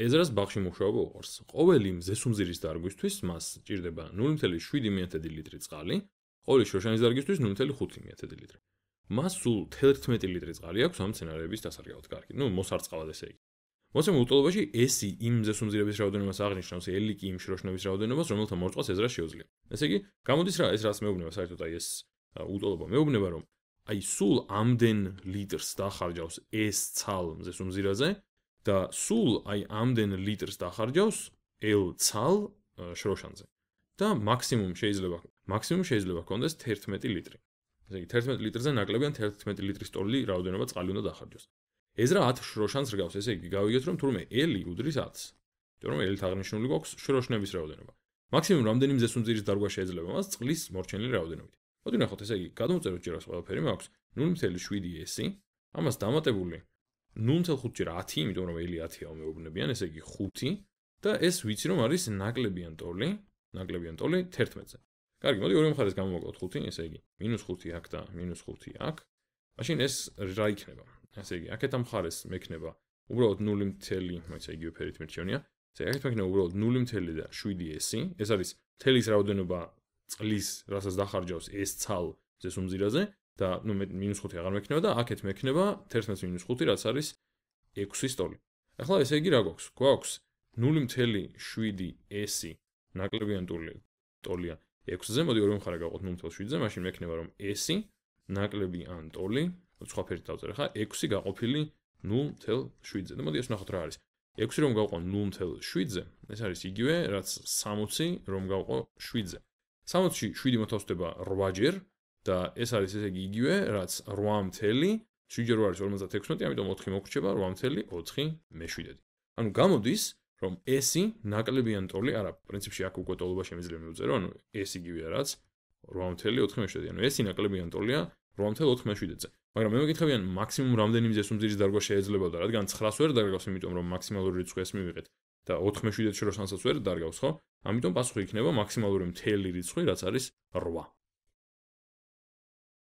ეზრას ბაღში მუშაობა უყურს. ყოველი მზესუმზირის დარგვისთვის მას ჭირდება 0.7 ლიტრი წყალი, ყოველი შროშანის დარგვისთვის 0.5 ლიტრი. მას სულ 11 ლიტრი წყალი აქვს ამ მცენარეების დასარგებლად. კარგი, მოსარწყავად ესე იგი. მოსემ უტოლობაში S-ი იმ მზესუმზირების რაოდენობას აღნიშნავს, L-ი კი იმ შროშნების რაოდენობას, რომელთა მორწყვას ეზრა შეუძლია. ესე იგი, გამოდის რა ეს რაც მეუბნება საერთოდ აი ეს უტოლობა მეუბნება რომ აი სულ ამდენ ლიტრს დახარჯავს S ცალ მზესუმზირაზე და სულ აი ამდენ ლიტრს დახარჯავს L ცალ შროშანზე. და მაქსიმუმ შეიძლება ჰქონდეს 11 ლიტრი. ესე იგი 11 litrზე ნაკლები ან 11 ლიტრის ტოლი რაოდენობა წყალი უნდა დახარჯოს. ეზრა 10 შროშანს რგავს, ესე იგი გავიგეთ რომ თურმე L-ი უდრის 10-ს. იმიტომ რომ L-ით აღნიშნული გვაქვს შროშნების რაოდენობა. მაქსიმუმ რამდენი მზესუმზირის დარგვა შეიძლება მას წყლის მორჩენილი რაოდენობით. მოდი ნახოთ, ესე იგი გადმოწეროთ ჯერ ყველაფერი მაქვს 0.7 S-ი, ამას დამატებული 0.5 ჯერ 10, იმიტომ რომ L-ი 10-ია მეუბნებიან, ესე იგი 5 და ეს ვიცი რომ არის ნაკლებიან ტოლი 11-ზე. კარგი, მოდი ორივე მხარეს გამოვაკლოთ 5, ესე იგი -5 აქ და -5 აქ. მაშინ ეს რა იქნება? ესე იგი, აქეთ ამ მხარეს მექნება უბრალოდ 0. მოიცა იგივე ფერით მირჩევნია. ესე იგი, აქეთ მექნება უბრალოდ 0.7 S-ი, ეს არის თელის რაოდენობა წყლის, რასაც დახარჯავს S ცალ მზესუმზირაზე და -5 აღარ მექნება და აქეთ მექნება 11-5, რაც არის 6-ის ტოლი. ახლა ესე იგი რა გვაქვს? გვაქვს 0.7 S-ი ნაკლებიან ტოლია 6-ზე, მოდი ორივე მხარე გავყოთ 0.7-ზე, მაშინ მექნება რომ S-ი ნაკლებიან ტოლი, სხვა ფერით დავწერე ხა, 6 გაყოფილი 0.7-ზე. და მოდი ეს ვნახოთ რა არის. 6 რომ გავყო 0.7-ზე, ეს არის იგივე, რაც 60 რომ გავყო 7-ზე. 60-ში 7 მოთავსდება 8 ჯერ და ეს არის ესე იგი იგივე, რაც 8 7 ჯერ არის 56, ამიტომ 4 მოგრჩება 8/4. ანუ გამოდის რომ S-ი ნაკლებიან ტოლი, არა, პრინციპში აქ უკვე ტოლობა შემიძლია მივწერო, ანუ S იგივეა რაც 8/4. ანუ S-ი ნაკლებიან ტოლია 8/4-ზე. მაგრამ მე მეკითხებიან მაქსიმუმ რამდენი მზესუმზირის დარგვა შეიძლებოდა, რადგან 9-ს ვერ დარგავს, იმიტომ რომ მაქსიმალური რიცხვი ეს მივიღეთ და 4/7 შროშანსაც ვერ დარგავს, ხო? ამიტომ პასუხი იქნება მაქსიმალური მთელი რიცხვი, რაც არის 8.